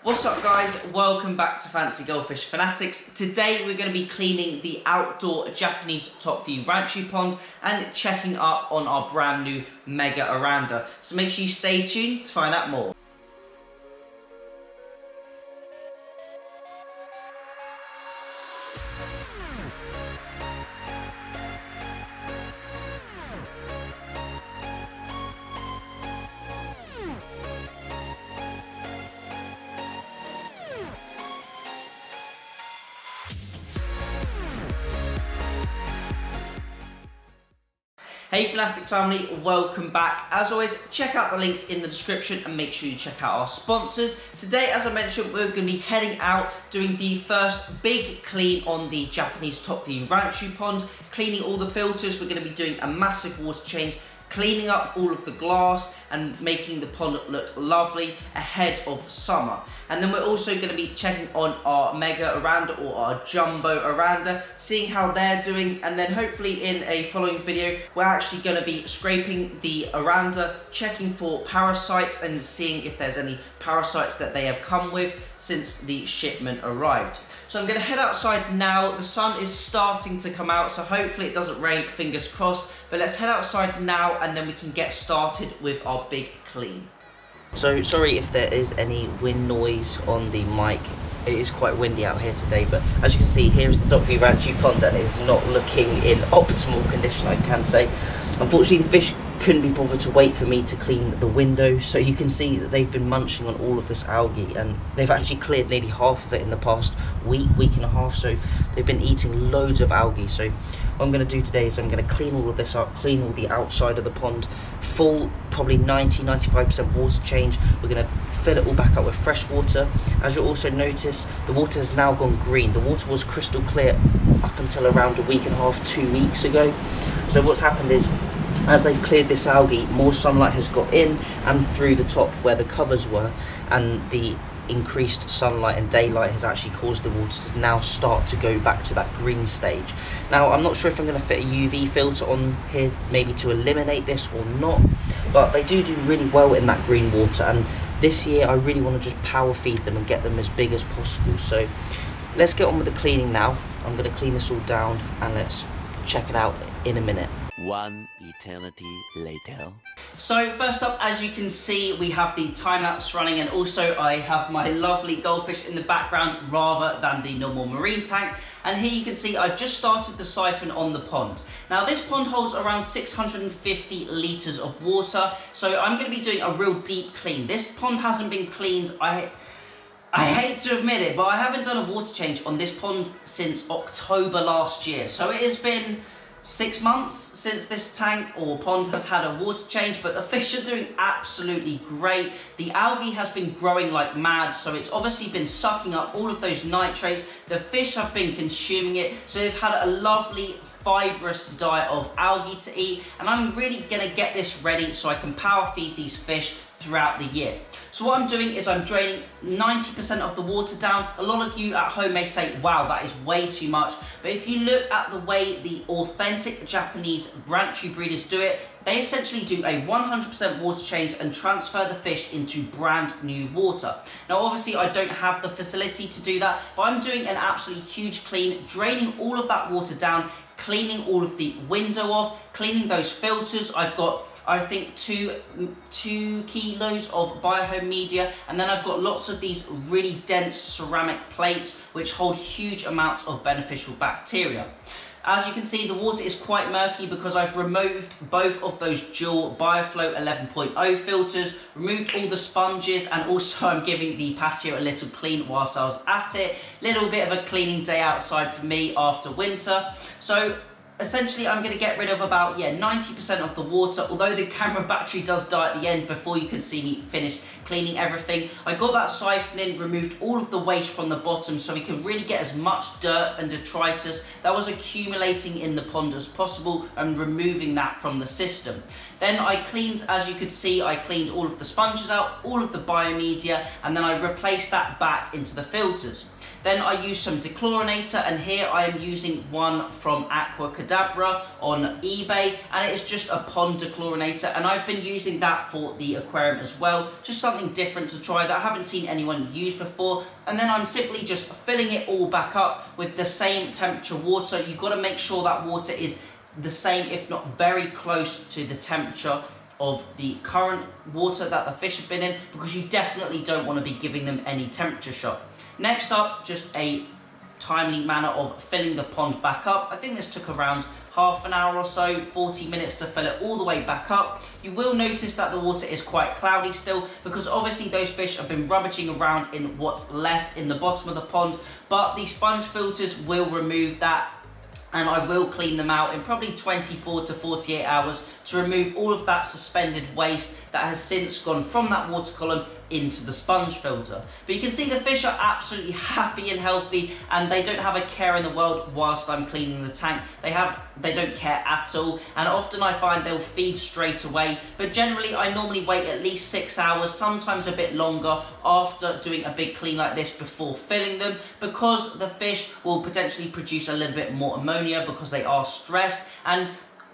What's up guys, welcome back to Fancy Goldfish Fanatics. Today we're going to be cleaning the outdoor Japanese top view ranchu pond and checking up on our brand new Mega Oranda. So make sure you stay tuned to find out more. Hey Fanatics family, welcome back. As always, check out the links in the description and make sure you check out our sponsors. Today, as I mentioned, we're going to be heading out doing the first big clean on the Japanese top view ranchu pond, cleaning all the filters. We're going to be doing a massive water change, cleaning up all of the glass and making the pond look lovely ahead of summer. And then we're also going to be checking on our Mega Oranda or our Jumbo Oranda, seeing how they're doing, and then hopefully in a following video we're actually going to be scraping the Oranda, checking for parasites and seeing if there's any parasites that they have come with since the shipment arrived. So I'm going to head outside now. The sun is starting to come out, so hopefully it doesn't rain, fingers crossed. But let's head outside now and then we can get started with our big clean. So sorry if there is any wind noise on the mic. It is quite windy out here today, but as you can see, here is the top view ranchu pond and it is not looking in optimal condition, I can say. Unfortunately, the fish couldn't be bothered to wait for me to clean the windows, so you can see that they've been munching on all of this algae and they've actually cleared nearly half of it in the past week and a half, so they've been eating loads of algae. So what I'm going to do today is I'm going to clean all of this up, clean all the outside of the pond, full probably 90-95% water change. We're going to fill it all back up with fresh water. As you'll also notice, the water has now gone green. The water was crystal clear up until around a week and a half, 2 weeks ago. So what's happened is, as they've cleared this algae, more sunlight has got in and through the top where the covers were, and the increased sunlight and daylight has actually caused the water to now start to go back to that green stage. Now, I'm not sure if I'm going to fit a UV filter on here maybe to eliminate this or not, but they do really well in that green water, and this year I really want to just power feed them and get them as big as possible. So let's get on with the cleaning now. I'm going to clean this all down and let's check it out in a minute. One eternity later. So first up, as you can see, we have the time-lapse running, and also I have my lovely goldfish in the background rather than the normal marine tank. And here you can see I've just started the siphon on the pond. Now this pond holds around 650 litres of water, so I'm going to be doing a real deep clean. This pond hasn't been cleaned, I hate to admit it, but I haven't done a water change on this pond since October last year. So it has been 6 months since this tank or pond has had a water change, but the fish are doing absolutely great. The algae has been growing like mad, so it's obviously been sucking up all of those nitrates. The fish have been consuming it, so they've had a lovely fibrous diet of algae to eat, and I'm really gonna get this ready so I can power feed these fish throughout the year. So what I'm doing is I'm draining 90% of the water down. A lot of you at home may say, wow, that is way too much. But if you look at the way the authentic Japanese ranchu breeders do it, they essentially do a 100% water change and transfer the fish into brand new water. Now, obviously, I don't have the facility to do that, but I'm doing an absolutely huge clean, draining all of that water down, cleaning all of the window off, cleaning those filters. I've got, I think, two kilos of biohome media, and then I've got lots of these really dense ceramic plates which hold huge amounts of beneficial bacteria. As you can see, the water is quite murky because I've removed both of those dual BioFlow 11.0 filters, removed all the sponges, and also I'm giving the patio a little clean whilst I was at it. Little bit of a cleaning day outside for me after winter. So essentially, I'm going to get rid of about 90% of the water, although the camera battery does die at the end before you can see me finish cleaning everything. I got that siphon in, removed all of the waste from the bottom so we can really get as much dirt and detritus that was accumulating in the pond as possible and removing that from the system. Then I cleaned, as you could see, I cleaned all of the sponges out, all of the biomedia, and then I replaced that back into the filters. Then I used some dechlorinator, and here I am using one from Aquarium on eBay, and it is just a pond dechlorinator, and I've been using that for the aquarium as well. Just something something different to try that I haven't seen anyone use before. And then I'm simply just filling it all back up with the same temperature water. You've got to make sure that water is the same, if not very close to the temperature of the current water that the fish have been in, because you definitely don't want to be giving them any temperature shock. Next up, just a timely manner of filling the pond back up. I think this took around half an hour or so, 40 minutes to fill it all the way back up. You will notice that the water is quite cloudy still, because obviously those fish have been rummaging around in what's left in the bottom of the pond, but the sponge filters will remove that, and I will clean them out in probably 24 to 48 hours to remove all of that suspended waste that has since gone from that water column into the sponge filter. But you can see the fish are absolutely happy and healthy, and they don't have a care in the world whilst I'm cleaning the tank. They don't care at all, and often I find they'll feed straight away, but generally I normally wait at least 6 hours, sometimes a bit longer, after doing a big clean like this before filling them, because the fish will potentially produce a little bit more ammonia because they are stressed, and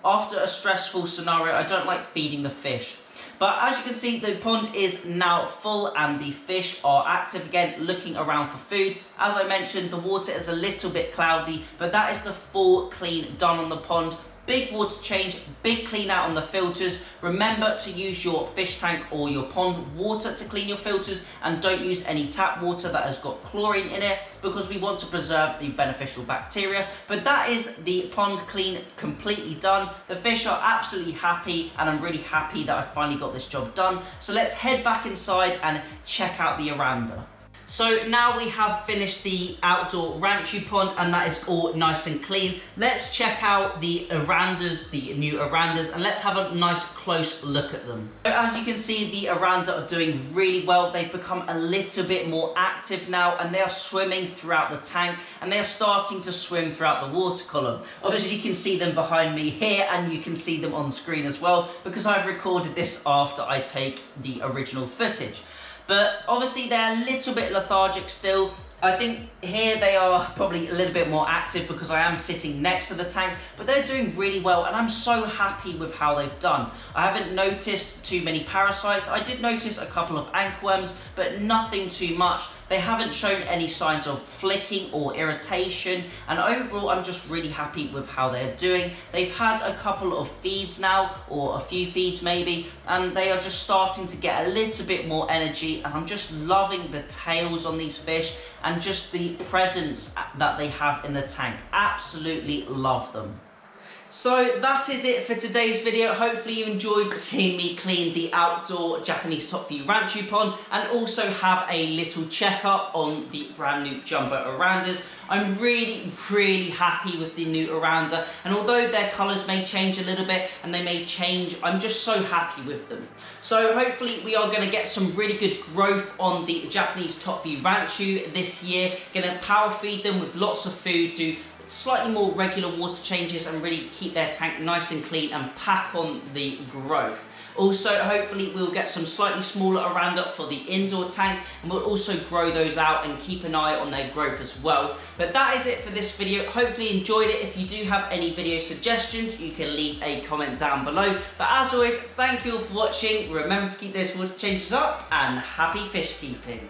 after a stressful scenario, I don't like feeding the fish. But as you can see, the pond is now full and the fish are active again, looking around for food. As I mentioned, the water is a little bit cloudy, but that is the full clean done on the pond. Big water change, big clean out on the filters. Remember to use your fish tank or your pond water to clean your filters, and don't use any tap water that has got chlorine in it, because we want to preserve the beneficial bacteria. But that is the pond clean completely done. The fish are absolutely happy, and I'm really happy that I finally got this job done. So let's head back inside and check out the Oranda. So now we have finished the outdoor Ranchu pond, and that is all nice and clean. Let's check out the Orandas, the new Orandas, and let's have a nice close look at them. So as you can see, the Oranda are doing really well. They've become a little bit more active now, and they are swimming throughout the tank, and they are starting to swim throughout the water column. Obviously you can see them behind me here, and you can see them on screen as well, because I've recorded this after I take the original footage. But obviously they're a little bit lethargic still. I think here they are probably a little bit more active because I am sitting next to the tank, but they're doing really well, and I'm so happy with how they've done. I haven't noticed too many parasites. I did notice a couple of anchorworms, but nothing too much. They haven't shown any signs of flicking or irritation, and overall I'm just really happy with how they're doing. They've had a couple of feeds now, or a few feeds maybe, and they are just starting to get a little bit more energy, and I'm just loving the tails on these fish and just the presence that they have in the tank. Absolutely love them. So that is it for today's video. Hopefully you enjoyed seeing me clean the outdoor Japanese top view Ranchu pond, and also have a little checkup on the brand new Jumbo Orandas. I'm really happy with the new Oranda, and although their colours may change a little bit and they may change, I'm just so happy with them. So hopefully we are going to get some really good growth on the Japanese top view Ranchu this year. Going to power feed them with lots of food, do slightly more regular water changes, and really keep their tank nice and clean and pack on the growth. Also, hopefully we'll get some slightly smaller Oranda for the indoor tank, and we'll also grow those out and keep an eye on their growth as well. But that is it for this video. Hopefully you enjoyed it. If you do have any video suggestions, you can leave a comment down below. But as always, thank you all for watching. Remember to keep those water changes up, and happy fish keeping.